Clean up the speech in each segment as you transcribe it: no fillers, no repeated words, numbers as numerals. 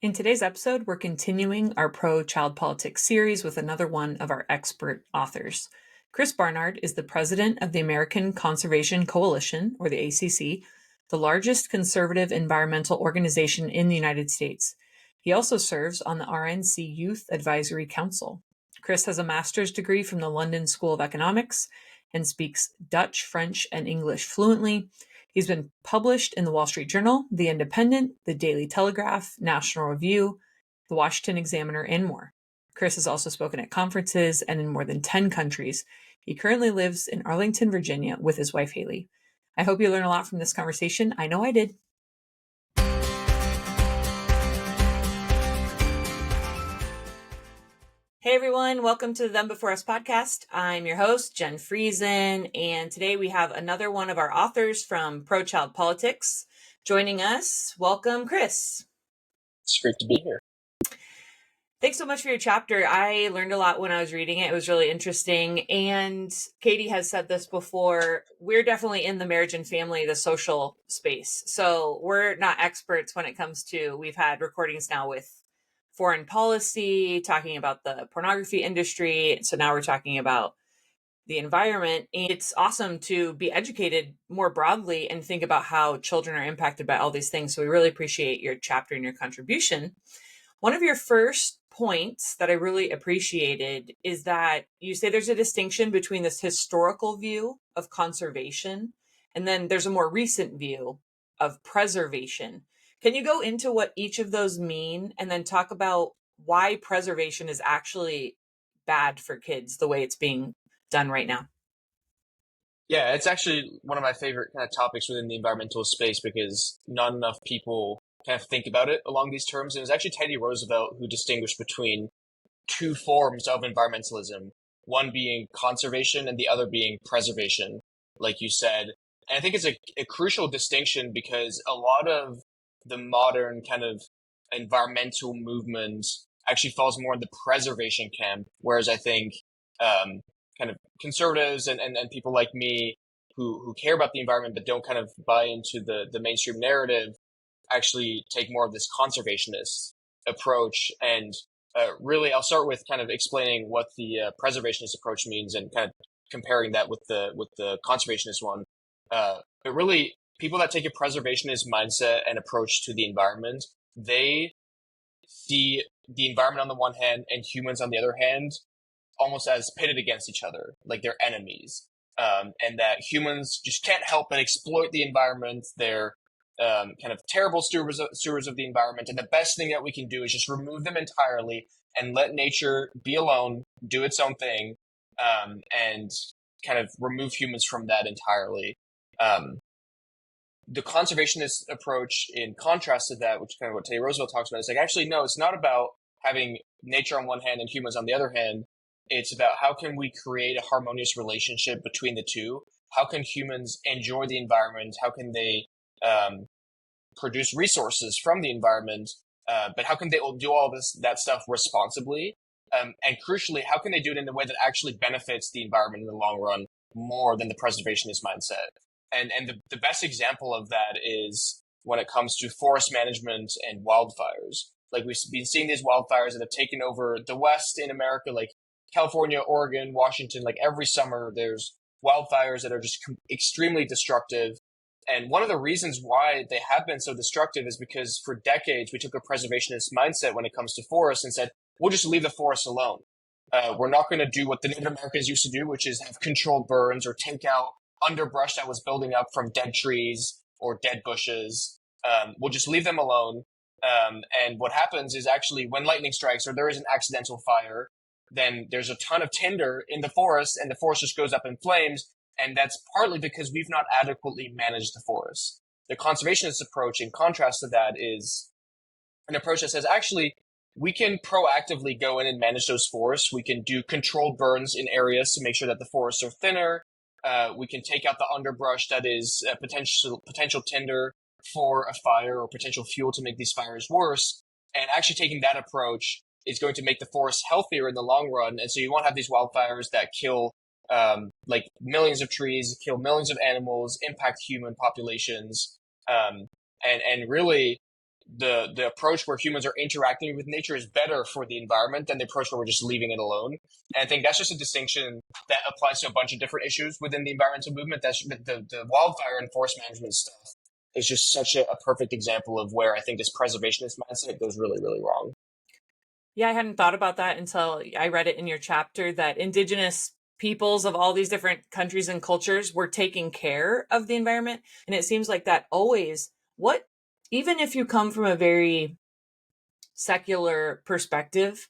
In today's episode, we're continuing our pro-child politics series with another one of our expert authors. Chris Barnard is the president of the American Conservation Coalition, or the ACC, the largest conservative environmental organization in the United States. He also serves on the RNC Youth Advisory Council. Chris has a master's degree from the London School of Economics and speaks Dutch, French, and English fluently. He's been published in the Wall Street Journal, The Independent, The Daily Telegraph, National Review, The Washington Examiner, and more. Chris has also spoken at conferences and in more than 10 countries. He currently lives in Arlington, Virginia with his wife, Haley. I hope you learn a lot from this conversation. I know I did. Hey everyone, welcome to the Them Before Us podcast. I'm your host, Jenn, and today we have another one of our authors from Pro-Child Politics joining us. Welcome, Chris. It's great to be here. Thanks so much for your chapter. I learned a lot when I was reading it. It was really interesting. And Katie has said this before, we're definitely in the marriage and family, the social space. So we're not experts when it comes to, we've had recordings now with foreign policy, talking about the pornography industry. So now we're talking about the environment. And it's awesome to be educated more broadly and think about how children are impacted by all these things. So we really appreciate your chapter and your contribution. One of your first points that I really appreciated is that you say there's a distinction between this historical view of conservation and then there's a more recent view of preservation. Can you go into what each of those mean and then talk about why preservation is actually bad for kids the way it's being done right now? Yeah, it's actually one of my favorite kind of topics within the environmental space because not enough people kind of think about it along these terms. And it was actually Teddy Roosevelt who distinguished between two forms of environmentalism, one being conservation and the other being preservation, like you said. And I think it's a crucial distinction because a lot of the modern kind of environmental movement actually falls more in the preservation camp, whereas I think kind of conservatives and people like me who care about the environment but don't kind of buy into the mainstream narrative actually take more of this conservationist approach. And really, I'll start with kind of explaining what the preservationist approach means and kind of comparing that with the conservationist one. But really, people that take a preservationist mindset and approach to the environment, they see the environment on the one hand and humans on the other hand almost as pitted against each other, like they're enemies, and that humans just can't help but exploit the environment. They're kind of terrible stewards of the environment, and the best thing that we can do is just remove them entirely and let nature be alone, do its own thing, and kind of remove humans from that entirely. The conservationist approach, in contrast to that, which is kind of what Teddy Roosevelt talks about, is like, actually, no, it's not about having nature on one hand and humans on the other hand. It's about how can we create a harmonious relationship between the two? How can humans enjoy the environment? How can they produce resources from the environment? But how can they do all that stuff responsibly? And crucially, how can they do it in a way that actually benefits the environment in the long run more than the preservationist mindset? And the best example of that is when it comes to forest management and wildfires. Like, we've been seeing these wildfires that have taken over the West in America, like California, Oregon, Washington. Like, every summer there's wildfires that are just extremely destructive. And one of the reasons why they have been so destructive is because for decades we took a preservationist mindset when it comes to forests and said, we'll just leave the forest alone. We're not going to do what the Native Americans used to do, which is have controlled burns or take out underbrush that was building up from dead trees or dead bushes. We'll just leave them alone. And what happens is actually when lightning strikes or there is an accidental fire, then there's a ton of tinder in the forest and the forest just goes up in flames. And that's partly because we've not adequately managed the forest. The conservationist approach, in contrast to that, is an approach that says, actually, we can proactively go in and manage those forests. We can do controlled burns in areas to make sure that the forests are thinner. We can take out the underbrush that is potential tinder for a fire or potential fuel to make these fires worse. And actually taking that approach is going to make the forest healthier in the long run. And so you won't have these wildfires that kill like millions of trees, kill millions of animals, impact human populations. And really, the approach where humans are interacting with nature is better for the environment than the approach where we're just leaving it alone. And I think that's just a distinction that applies to a bunch of different issues within the environmental movement. That's the wildfire and forest management stuff is just such a perfect example of where I think this preservationist mindset goes really, really wrong. Yeah, I hadn't thought about that until I read it in your chapter that indigenous peoples of all these different countries and cultures were taking care of the environment. And it seems like that always, even if you come from a very secular perspective,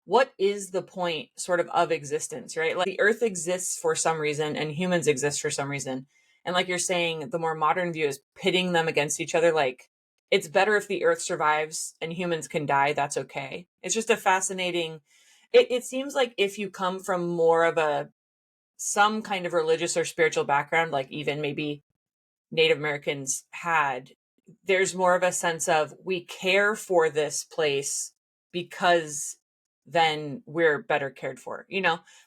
what is the point sort of existence, right? Like the earth exists for some reason and humans exist for some reason. And like you're saying, the more modern view is pitting them against each other. Like it's better if the earth survives and humans can die. That's okay. It's just a fascinating, it seems like if you come from more of some kind of religious or spiritual background, like even maybe Native Americans had, there's more of a sense of we care for this place because then we're better cared for,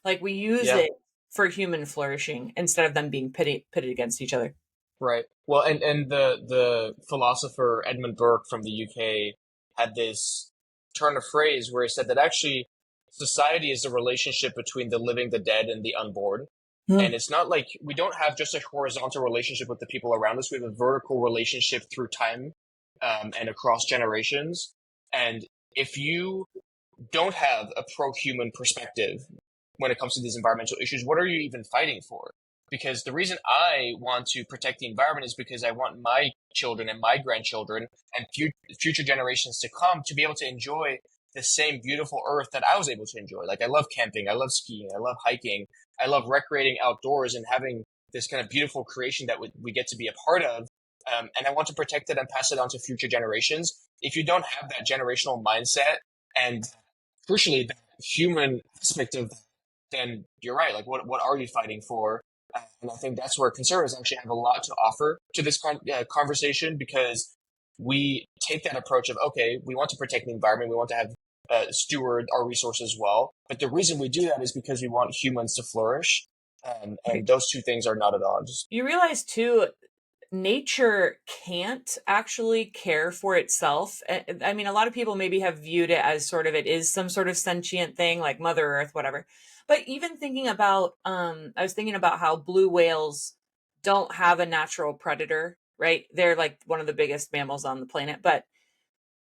like we use Yeah. it for human flourishing instead of them being pitted against each other. Right. Well, and the philosopher Edmund Burke from the UK had this turn of phrase where he said that actually society is the relationship between the living, the dead, and the unborn. Hmm. And it's not like we don't have just a horizontal relationship with the people around us. We have a vertical relationship through time, and across generations. And if you don't have a pro-human perspective when it comes to these environmental issues, what are you even fighting for? Because the reason I want to protect the environment is because I want my children and my grandchildren and future generations to come to be able to enjoy the same beautiful earth that I was able to enjoy. Like I love camping, I love skiing, I love hiking, I love recreating outdoors and having this kind of beautiful creation that we get to be a part of. And I want to protect it and pass it on to future generations. If you don't have that generational mindset and crucially the human aspect of that, then you're right. Like, what are you fighting for? And I think that's where conservatives actually have a lot to offer to this conversation because we take that approach of, okay, we want to protect the environment. We want to have steward our resources well. But the reason we do that is because we want humans to flourish. And those two things are not at odds. You realize too, nature can't actually care for itself. I mean, a lot of people maybe have viewed it as sort of it is some sort of sentient thing like Mother Earth, whatever. But even thinking about, I was thinking about how blue whales don't have a natural predator, right? They're like one of the biggest mammals on the planet. But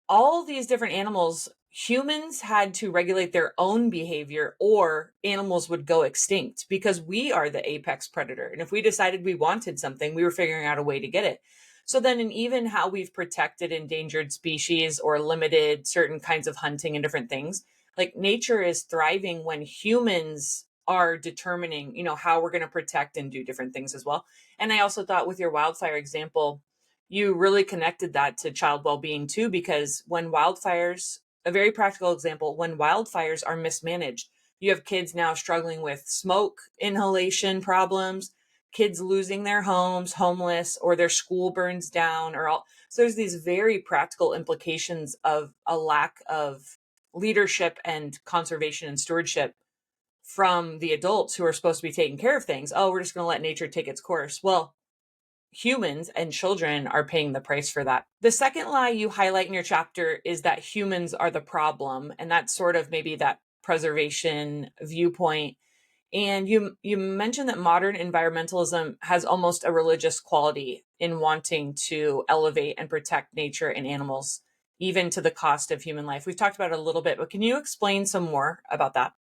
all these different animals, humans had to regulate their own behavior or animals would go extinct because we are the apex predator. And if we decided we wanted something, we were figuring out a way to get it. So then, in even how we've protected endangered species or limited certain kinds of hunting and different things, like nature is thriving when humans are determining, how we're going to protect and do different things as well. And I also thought with your wildfire example, you really connected that to child well-being too, because when wildfires, a very practical example, when wildfires are mismanaged, you have kids now struggling with smoke inhalation problems, kids losing their homes, homeless, or their school burns down, or all. So there's these very practical implications of a lack of leadership and conservation and stewardship from the adults who are supposed to be taking care of things. Oh, we're just going to let nature take its course. Well, humans and children are paying the price for that. The second lie you highlight in your chapter is that humans are the problem, and that's sort of maybe that preservation viewpoint. And you mentioned that modern environmentalism has almost a religious quality in wanting to elevate and protect nature and animals, even to the cost of human life. We've talked about it a little bit, but can you explain some more about that?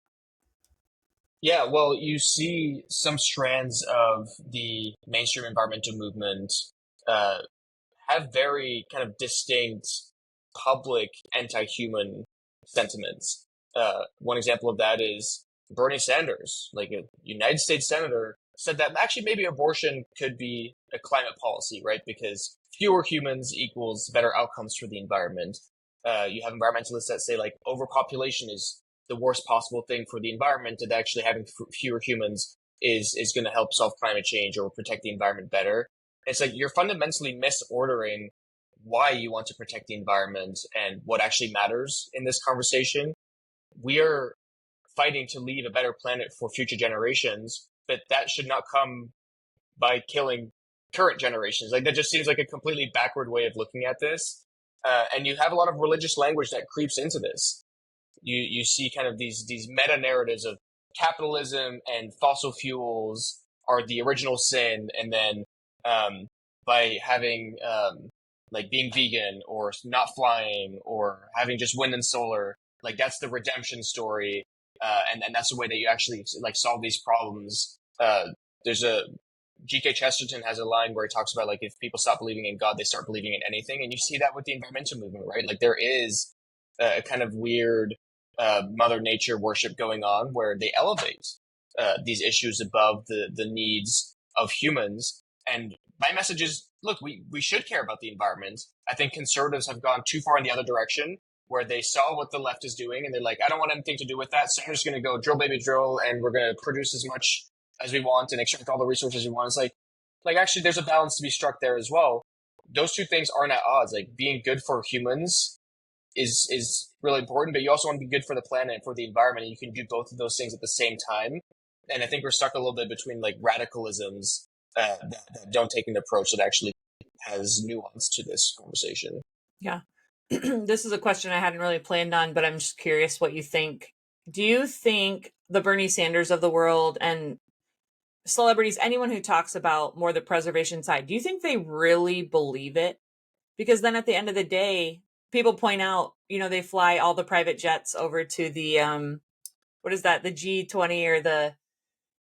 Yeah, well, you see some strands of the mainstream environmental movement uh, have very kind of distinct public anti-human sentiments. One example of that is Bernie Sanders, like a United States senator, said that actually maybe abortion could be a climate policy, right? Because fewer humans equals better outcomes for the environment. You have environmentalists that say like overpopulation is the worst possible thing for the environment, and actually having fewer humans is going to help solve climate change or protect the environment better. It's like you're fundamentally misordering why you want to protect the environment and what actually matters in this conversation. We are fighting to leave a better planet for future generations, but that should not come by killing current generations. Like that just seems like a completely backward way of looking at this. And you have a lot of religious language that creeps into this. You see kind of these meta narratives of capitalism and fossil fuels are the original sin, and then by having like being vegan or not flying or having just wind and solar, like that's the redemption story, and that's the way that you actually like solve these problems. There's a G.K. Chesterton has a line where he talks about like if people stop believing in God, they start believing in anything, and you see that with the environmental movement, right? Like there is a kind of weird Mother Nature worship going on where they elevate these issues above the needs of humans. And my message is, look, we should care about the environment. I think conservatives have gone too far in the other direction where they saw what the left is doing and they're like, I don't want anything to do with that. So I'm just going to go drill, baby, drill, and we're going to produce as much as we want and extract all the resources we want. It's like actually there's a balance to be struck there as well. Those two things aren't at odds. Like being good for humans is really important, but you also want to be good for the planet and for the environment. And you can do both of those things at the same time. And I think we're stuck a little bit between like radicalisms that don't take an approach that actually has nuance to this conversation. Yeah. This is a question I hadn't really planned on, but I'm just curious what you think. Do you think the Bernie Sanders of the world and celebrities, anyone who talks about more the preservation side, do you think they really believe it? Because then at the end of the day, people point out, they fly all the private jets over to the what is that, the G20 or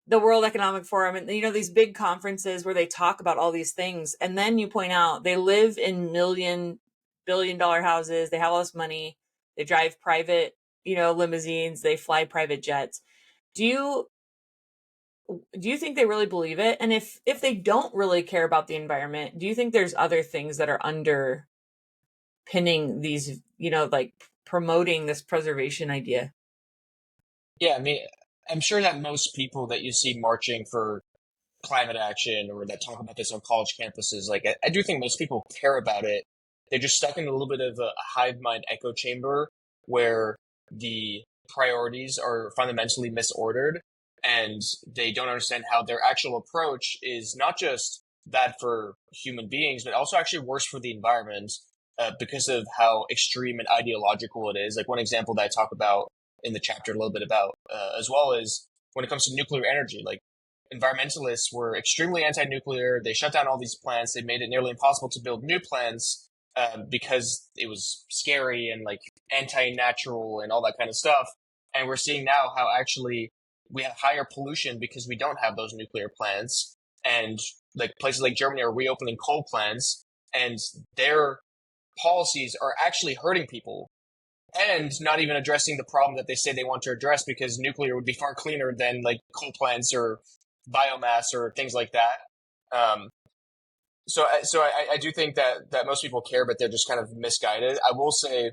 the World Economic Forum, and these big conferences where they talk about all these things, and then you point out they live in billion-dollar houses, they have all this money, they drive private limousines, they fly private jets. Do you think they really believe it? And if they don't really care about the environment, do you think there's other things that are underpinning these, like promoting this preservation idea? Yeah, I mean, I'm sure that most people that you see marching for climate action or that talk about this on college campuses, like I do think most people care about it. They're just stuck in a little bit of a hive mind echo chamber where the priorities are fundamentally misordered and they don't understand how their actual approach is not just bad for human beings, but also actually worse for the environment because of how extreme and ideological it is. Like one example that I talk about in the chapter a little bit about as well is when it comes to nuclear energy. Like environmentalists were extremely anti-nuclear. They shut down all these plants. They made it nearly impossible to build new plants because it was scary and like anti-natural and all that kind of stuff. And we're seeing now how actually we have higher pollution because we don't have those nuclear plants. And like places like Germany are reopening coal plants, and their policies are actually hurting people and not even addressing the problem that they say they want to address, because nuclear would be far cleaner than like coal plants or biomass or things like that. So I do think that most people care, but they're just kind of misguided. I will say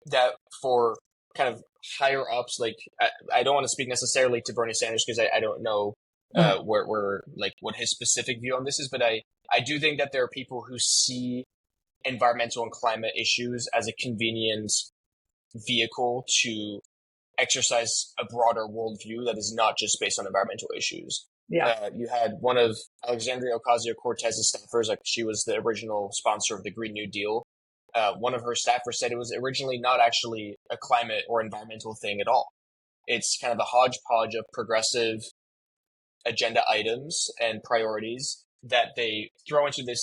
that for kind of higher ups, like I don't want to speak necessarily to Bernie Sanders because I don't know where like what his specific view on this is, but I do think that there are people who see environmental and climate issues as a convenient vehicle to exercise a broader worldview that is not just based on environmental issues. Yeah. You had one of Alexandria Ocasio-Cortez's staffers, like she was the original sponsor of the Green New Deal. One of her staffers said it was originally not actually a climate or environmental thing at all. It's kind of a hodgepodge of progressive agenda items and priorities that they throw into this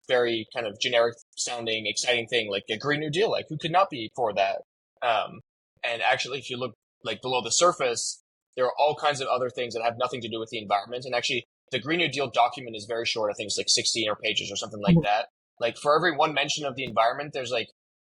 very kind of generic sounding, exciting thing, like a Green New Deal. Like who could not be for that? And actually, if you look like below the surface, there are all kinds of other things that have nothing to do with the environment. And actually, the Green New Deal document is very short. I think it's like 16 pages or something like that. Like for every one mention of the environment, there's like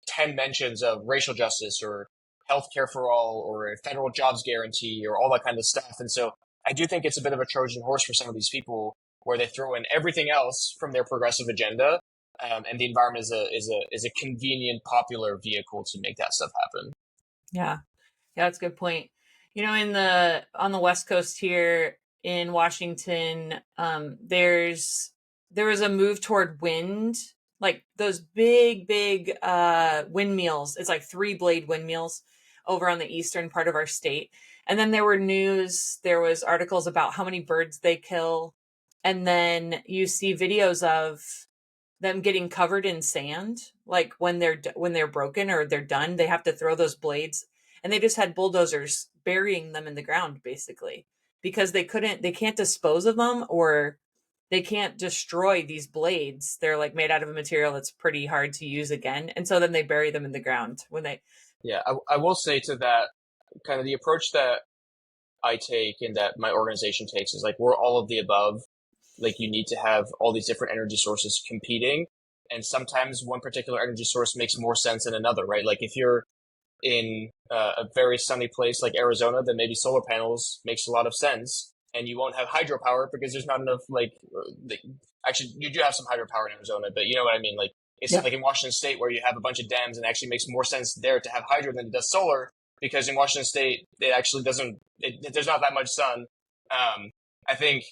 10 mentions of racial justice or healthcare for all or a federal jobs guarantee or all that kind of stuff. And so I do think it's a bit of a Trojan horse for some of these people where they throw in everything else from their progressive agenda. And the environment is a convenient, popular vehicle to make that stuff happen. Yeah. Yeah, that's a good point. On the West Coast here in Washington, there was a move toward wind, like those big windmills. It's like 3-blade windmills over on the eastern part of our state. And then there was articles about how many birds they kill. And then you see videos of them getting covered in sand, like when they're broken or they're done, they have to throw those blades, and they just had bulldozers burying them in the ground basically because they can't dispose of them, or they can't destroy these blades. They're like made out of a material that's pretty hard to use again, and so then they bury them in the ground when they. Yeah, I will say to that, kind of the approach that I take and that my organization takes is like we're all of the above. Like you need to have all these different energy sources competing, and sometimes one particular energy source makes more sense than another, right? Like if you're in a very sunny place like Arizona, then maybe solar panels makes a lot of sense, and you won't have hydropower because there's not enough. Actually, you do have some hydropower in Arizona, but you know what I mean. Like it's Yeah. like in Washington State where you have a bunch of dams, and it actually makes more sense there to have hydro than it does solar because in Washington State it actually doesn't. There's not that much sun. I think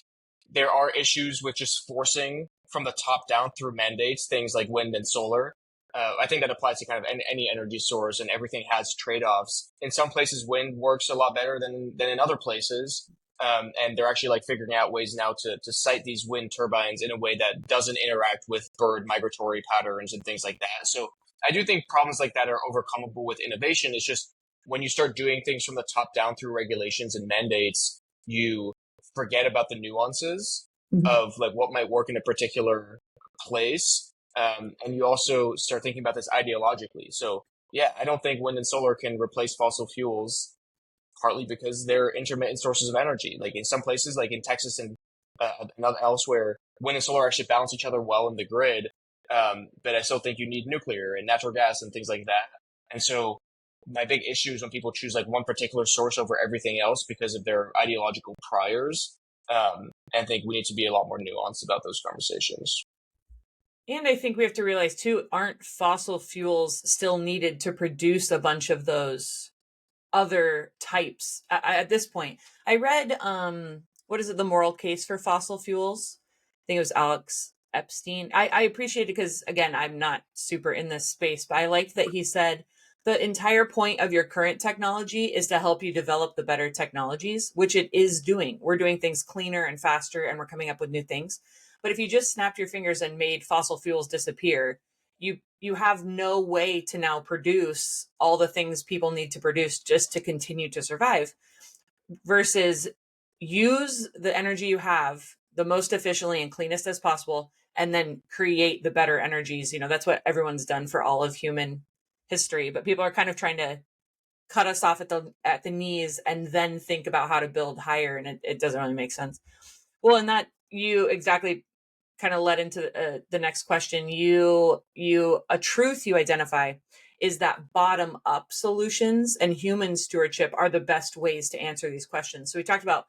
there are issues with just forcing from the top down through mandates things like wind and solar. I think that applies to kind of any energy source, and everything has trade-offs. In some places, wind works a lot better than in other places, and they're actually like figuring out ways now to site these wind turbines in a way that doesn't interact with bird migratory patterns and things like that. So I do think problems like that are overcomable with innovation. It's just when you start doing things from the top down through regulations and mandates, you forget about the nuances Mhm. of like what might work in a particular place. And you also start thinking about this ideologically. So yeah, I don't think wind and solar can replace fossil fuels, partly because they're intermittent sources of energy. Like in some places, like in Texas and elsewhere, wind and solar actually balance each other well in the grid. But I still think you need nuclear and natural gas and things like that. And so my big issue is when people choose like one particular source over everything else because of their ideological priors. And I think we need to be a lot more nuanced about those conversations. And I think we have to realize too, aren't fossil fuels still needed to produce a bunch of those other types at this point? I read what is it, the moral case for fossil fuels? I think it was Alex Epstein. I appreciate it because again, I'm not super in this space, but I liked that he said the entire point of your current technology is to help you develop the better technologies, which it is doing. We're doing things cleaner and faster, and we're coming up with new things. But if you just snapped your fingers and made fossil fuels disappear, you have no way to now produce all the things people need to produce just to continue to survive, versus use the energy you have the most efficiently and cleanest as possible, and then create the better energies. That's what everyone's done for all of human history, but people are kind of trying to cut us off at the knees and then think about how to build higher, and it doesn't really make sense. Well, and that you exactly kind of led into the next question. You a truth you identify is that bottom up solutions and human stewardship are the best ways to answer these questions. So we talked about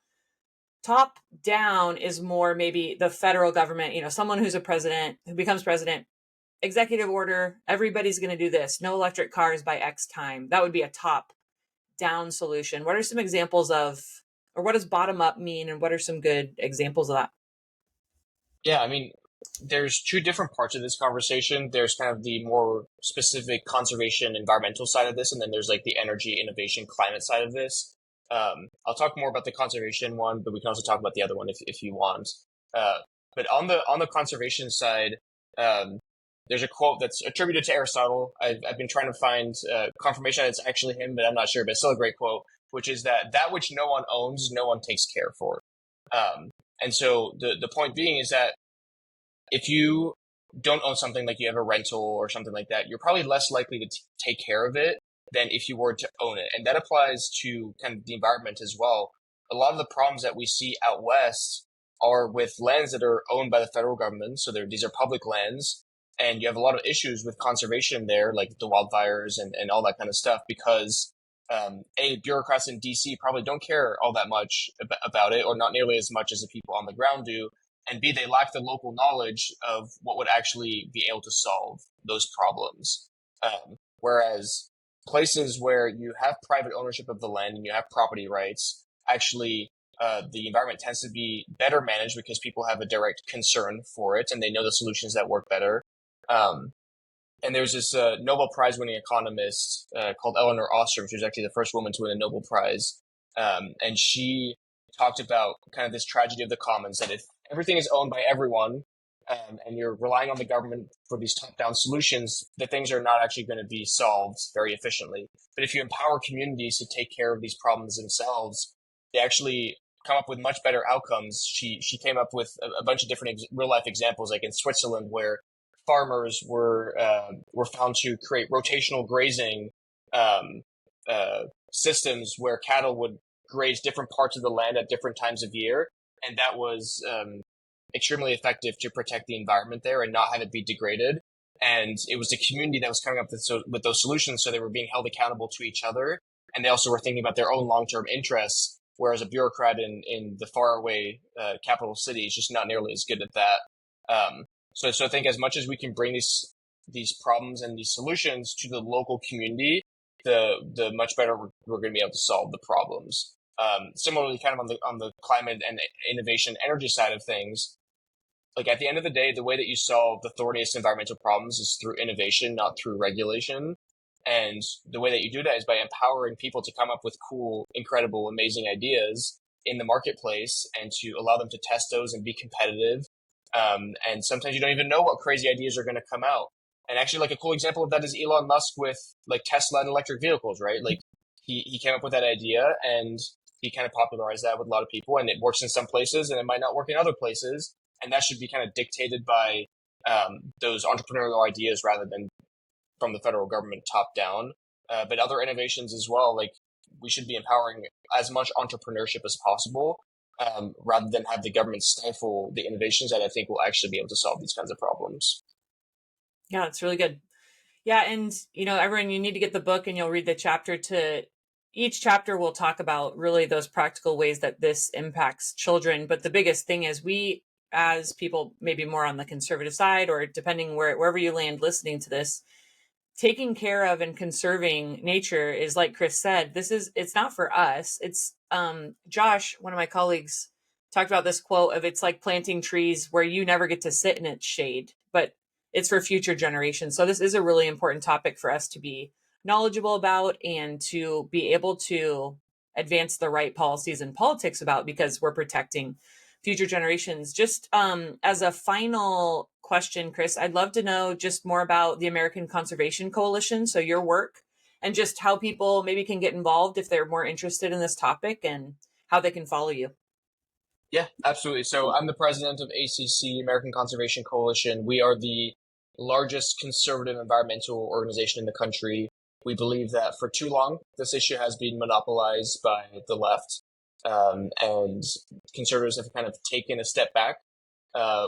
top down is more maybe the federal government, someone who's a president who becomes president, executive order, everybody's going to do this, no electric cars by X time. That would be a top down solution. What are some examples of, or what does bottom up mean, and what are some good examples of that? Yeah, I mean, there's two different parts of this conversation. There's kind of the more specific conservation environmental side of this, and then there's like the energy innovation climate side of this. I'll talk more about the conservation one, but we can also talk about the other one if you want. Uh, but on the conservation side, um, there's a quote that's attributed to Aristotle. I've been trying to find confirmation that it's actually him, but I'm not sure. But it's still a great quote, which is that which no one owns, no one takes care for. Um, and so the point being is that if you don't own something, like you have a rental or something like that, you're probably less likely to take care of it than if you were to own it. And that applies to kind of the environment as well. A lot of the problems that we see out west are with lands that are owned by the federal government. So these are public lands. And you have a lot of issues with conservation there, like the wildfires and all that kind of stuff, because bureaucrats in DC probably don't care all that much about it, or not nearly as much as the people on the ground do. And B, they lack the local knowledge of what would actually be able to solve those problems. Whereas places where you have private ownership of the land and you have property rights, actually, the environment tends to be better managed because people have a direct concern for it and they know the solutions that work better. Um, and there's this Nobel Prize winning economist called Eleanor Ostrom. She was actually the first woman to win a Nobel Prize. And she talked about kind of this tragedy of the commons, that if everything is owned by everyone, and you're relying on the government for these top-down solutions, the things are not actually going to be solved very efficiently. But if you empower communities to take care of these problems themselves, they actually come up with much better outcomes. She came up with a bunch of different real life examples, like in Switzerland, where farmers were found to create rotational grazing um, systems where cattle would graze different parts of the land at different times of year, and that was extremely effective to protect the environment there and not have it be degraded. And it was the community that was coming up with those solutions, so they were being held accountable to each other, and they also were thinking about their own long-term interests. Whereas a bureaucrat in the faraway capital city is just not nearly as good at that. So I think as much as we can bring these problems and these solutions to the local community, the much better we're going to be able to solve the problems. Similarly, kind of on the climate and innovation energy side of things, like at the end of the day, the way that you solve the thorniest environmental problems is through innovation, not through regulation. And the way that you do that is by empowering people to come up with cool, incredible, amazing ideas in the marketplace and to allow them to test those and be competitive. And sometimes you don't even know what crazy ideas are going to come out. And actually, like a cool example of that is Elon Musk with like Tesla and electric vehicles, right? Like he came up with that idea and he kind of popularized that with a lot of people, and it works in some places and it might not work in other places. And that should be kind of dictated by those entrepreneurial ideas rather than from the federal government top down. But other innovations as well, like we should be empowering as much entrepreneurship as possible, rather than have the government stifle the innovations that I think will actually be able to solve these kinds of problems. Yeah, it's really good. Yeah, and everyone, you need to get the book and you'll read the chapter to each chapter will talk about really those practical ways that this impacts children. But the biggest thing is we as people maybe more on the conservative side or depending wherever you land listening to this, taking care of and conserving nature is like Chris said, it's not for us. It's Josh, one of my colleagues, talked about this quote of it's like planting trees where you never get to sit in its shade, but it's for future generations. So this is a really important topic for us to be knowledgeable about and to be able to advance the right policies and politics about because we're protecting future generations. Just as a final question, Chris, I'd love to know just more about the American Conservation Coalition, so your work, and just how people maybe can get involved if they're more interested in this topic and how they can follow you. Yeah, absolutely. So I'm the president of ACC, American Conservation Coalition. We are the largest conservative environmental organization in the country. We believe that for too long, this issue has been monopolized by the left, and conservatives have kind of taken a step back.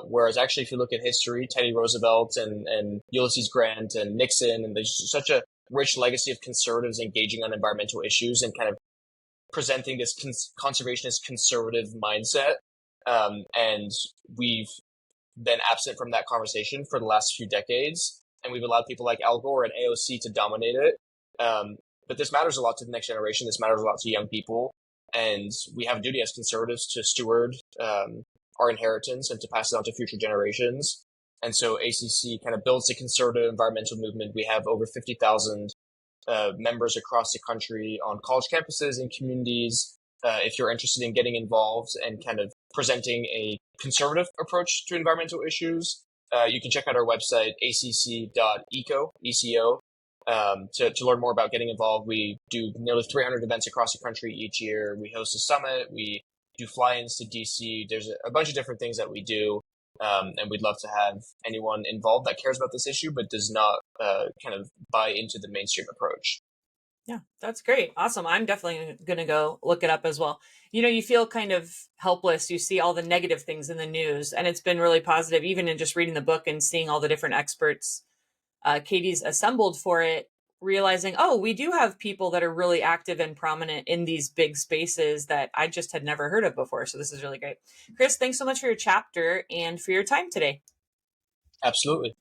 Whereas actually, if you look at history, Teddy Roosevelt and Ulysses Grant and Nixon, and there's such a rich legacy of conservatives engaging on environmental issues and kind of presenting this conservationist conservative mindset. And we've been absent from that conversation for the last few decades, and we've allowed people like Al Gore and AOC to dominate it. But this matters a lot to the next generation. This matters a lot to young people. And we have a duty as conservatives to steward our inheritance and to pass it on to future generations. And so ACC kind of builds the conservative environmental movement. We have over 50,000 members across the country on college campuses and communities. If you're interested in getting involved and kind of presenting a conservative approach to environmental issues, you can check out our website, acc.eco, ECO, to learn more about getting involved. We do nearly 300 events across the country each year. We host a summit. We do fly-ins to DC. There's a bunch of different things that we do. And we'd love to have anyone involved that cares about this issue, but does not kind of buy into the mainstream approach. Yeah, that's great. Awesome. I'm definitely going to go look it up as well. You feel kind of helpless. You see all the negative things in the news, and it's been really positive, even in just reading the book and seeing all the different experts Katie's assembled for it, realizing, oh, we do have people that are really active and prominent in these big spaces that I just had never heard of before. So this is really great. Chris, thanks so much for your chapter and for your time today. Absolutely.